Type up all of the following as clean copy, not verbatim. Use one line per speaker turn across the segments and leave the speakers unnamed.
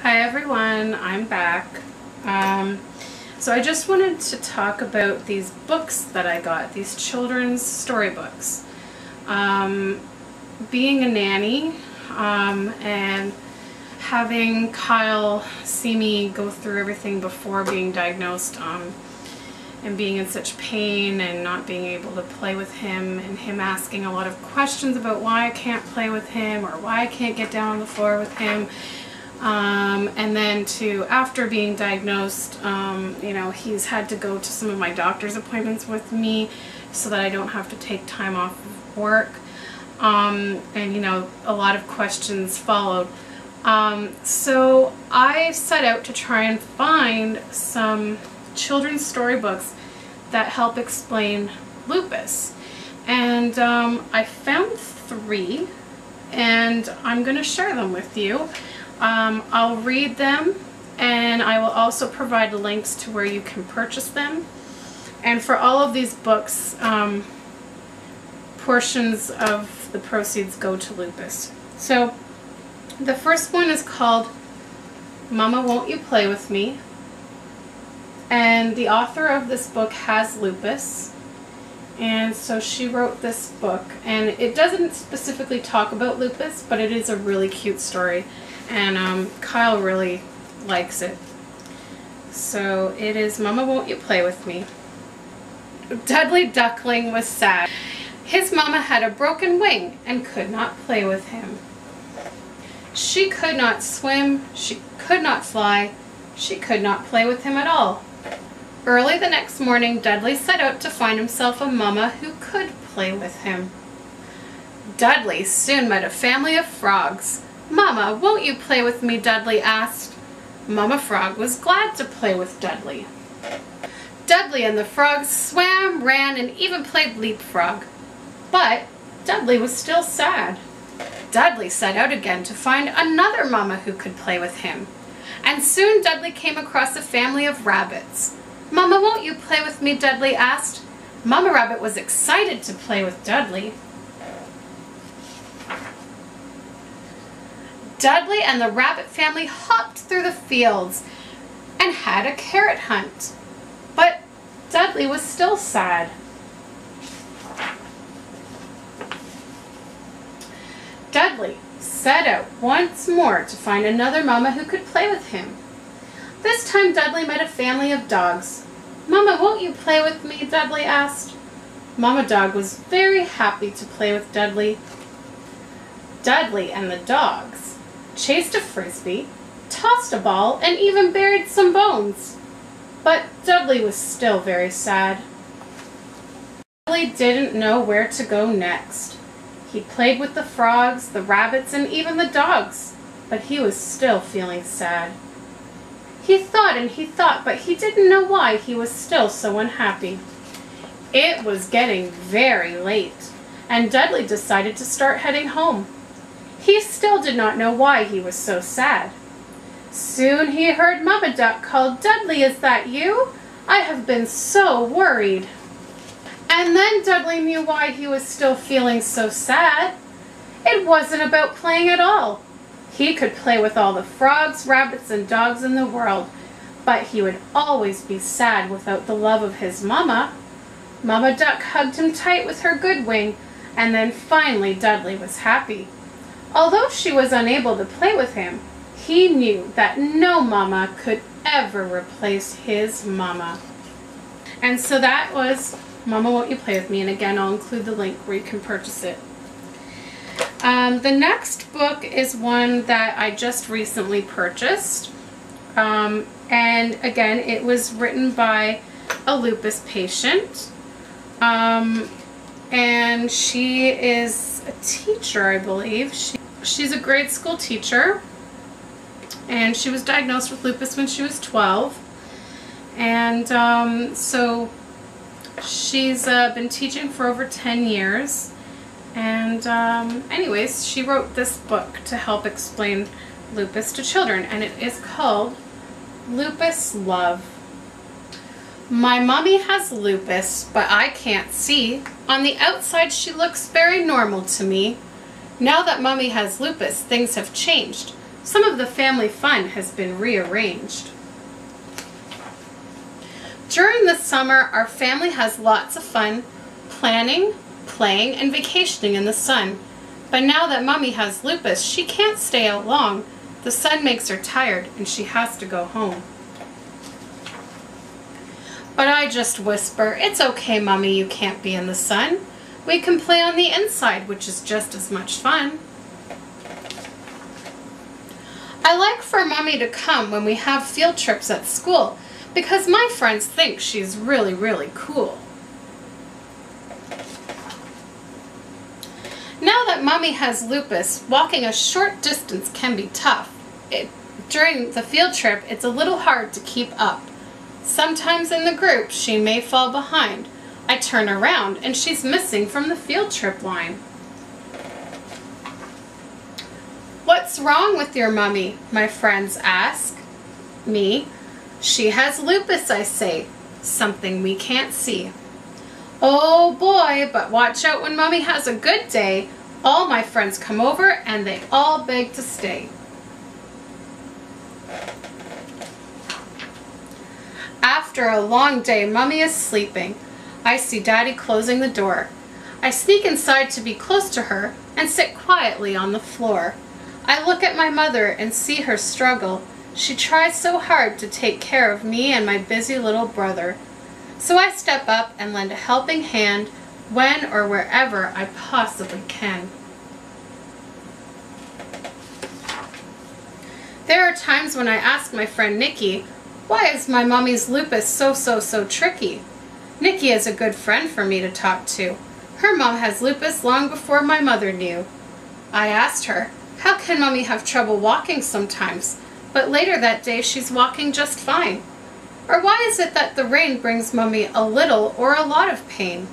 Hi everyone, I'm back. So I just wanted to talk about these books that I got, these children's storybooks. Being a nanny and having Kyle see me go through everything before being diagnosed and being in such pain and not being able to play with him, and him asking a lot of questions about why I can't play with him or why I can't get down on the floor with him. And then to after being diagnosed, you know, he's had to go to some of my doctor's appointments with me so that I don't have to take time off of work. And you know, a lot of questions followed. So I set out to try and find some children's storybooks that help explain lupus. And I found 3, and I'm going to share them with you. I'll read them, and I will also provide links to where you can purchase them. And for all of these books, portions of the proceeds go to lupus. So the first one is called Mama, Won't You Play With Me? And the author of this book has lupus, and so she wrote this book, and it doesn't specifically talk about lupus, but it is a really cute story. And Kyle really likes it. So it is Mama, Won't You Play With Me? Dudley Duckling was sad. His mama had a broken wing and could not play with him. She could not swim, she could not fly, she could not play with him at all. Early the next morning, Dudley set out to find himself a mama who could play with him. Dudley soon met a family of frogs. Mama, won't you play with me? Dudley asked. Mama Frog was glad to play with Dudley. Dudley and the frogs swam, ran, and even played leapfrog. But Dudley was still sad. Dudley set out again to find another mama who could play with him. And soon Dudley came across a family of rabbits. Mama, won't you play with me? Dudley asked. Mama Rabbit was excited to play with Dudley. Dudley and the rabbit family hopped through the fields and had a carrot hunt. But Dudley was still sad. Dudley set out once more to find another mama who could play with him. This time Dudley met a family of dogs. Mama, won't you play with me? Dudley asked. Mama Dog was very happy to play with Dudley. Dudley and the dogs chased a frisbee, tossed a ball, and even buried some bones. But Dudley was still very sad. Dudley didn't know where to go next. He played with the frogs, the rabbits, and even the dogs, but he was still feeling sad. He thought and he thought, but he didn't know why he was still so unhappy. It was getting very late, and Dudley decided to start heading home. He still did not know why he was so sad. Soon he heard Mama Duck call, Dudley, is that you? I have been so worried. And then Dudley knew why he was still feeling so sad. It wasn't about playing at all. He could play with all the frogs, rabbits, and dogs in the world, but he would always be sad without the love of his mama. Mama Duck hugged him tight with her good wing, and then finally Dudley was happy. Although she was unable to play with him, he knew that no mama could ever replace his mama. And so that was Mama, Won't You Play With Me? And again, I'll include the link where you can purchase it. The next book is one that I just recently purchased. And again, it was written by a lupus patient. And she is a teacher, I believe. She's a grade school teacher. And she was diagnosed with lupus when she was 12. And so she's been teaching for over 10 years. And anyways, she wrote this book to help explain lupus to children, and it is called Lupus Love. My mommy has lupus, but I can't see. On the outside, she looks very normal to me. Now that mommy has lupus, things have changed. Some of the family fun has been rearranged. During the summer, our family has lots of fun planning, playing, and vacationing in the sun. But now that Mommy has lupus, she can't stay out long. The sun makes her tired and she has to go home. But I just whisper, "It's okay, Mommy, you can't be in the sun. We can play on the inside, which is just as much fun." I like for Mommy to come when we have field trips at school because my friends think she's really, really cool. Now that Mommy has lupus, walking a short distance can be tough. During the field trip, it's a little hard to keep up. Sometimes in the group, she may fall behind. I turn around and she's missing from the field trip line. "What's wrong with your Mommy?" my friends ask me. "She has lupus," I say, "something we can't see." Oh boy, but watch out when Mommy has a good day. All my friends come over and they all beg to stay. After a long day, Mommy is sleeping. I see Daddy closing the door. I sneak inside to be close to her and sit quietly on the floor. I look at my mother and see her struggle. She tries so hard to take care of me and my busy little brother. So I step up and lend a helping hand when or wherever I possibly can. There are times when I ask my friend Nikki, "Why is my Mommy's lupus so tricky?" Nikki is a good friend for me to talk to. Her mom has lupus long before my mother knew. I asked her, "How can Mommy have trouble walking sometimes, but later that day she's walking just fine? Or why is it that the rain brings Mommy a little or a lot of pain?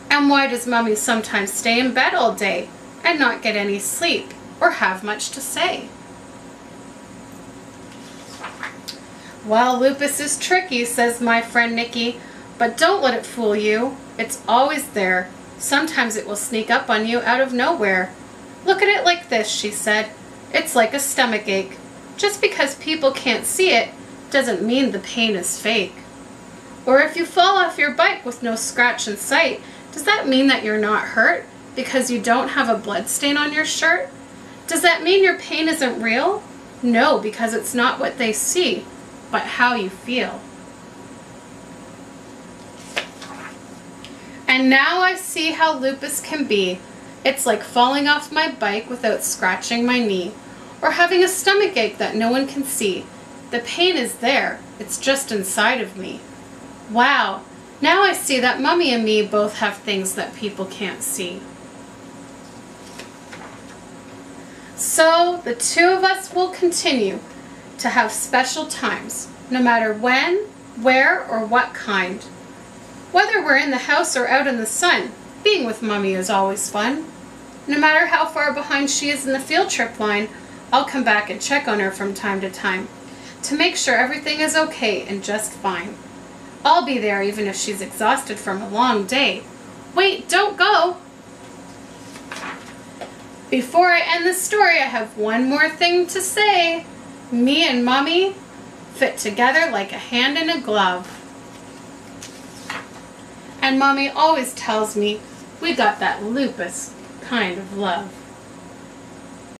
And why does Mommy sometimes stay in bed all day and not get any sleep or have much to say?" "Well, lupus is tricky," says my friend Nikki, "but don't let it fool you. It's always there. Sometimes it will sneak up on you out of nowhere. Look at it like this," she said. "It's like a stomach ache. Just because people can't see it doesn't mean the pain is fake. Or if you fall off your bike with no scratch in sight, does that mean that you're not hurt because you don't have a blood stain on your shirt? Does that mean your pain isn't real? No, because it's not what they see, but how you feel." And now I see how lupus can be. It's like falling off my bike without scratching my knee, or having a stomach ache that no one can see. The pain is there, it's just inside of me. Wow, now I see that Mommy and me both have things that people can't see. So the two of us will continue to have special times, no matter when, where, or what kind. Whether we're in the house or out in the sun, being with Mommy is always fun. No matter how far behind she is in the field trip line, I'll come back and check on her from time to time to make sure everything is okay and just fine. I'll be there even if she's exhausted from a long day. Wait, don't go! Before I end the story, I have one more thing to say. Me and Mommy fit together like a hand in a glove. And Mommy always tells me we got that lupus kind of love.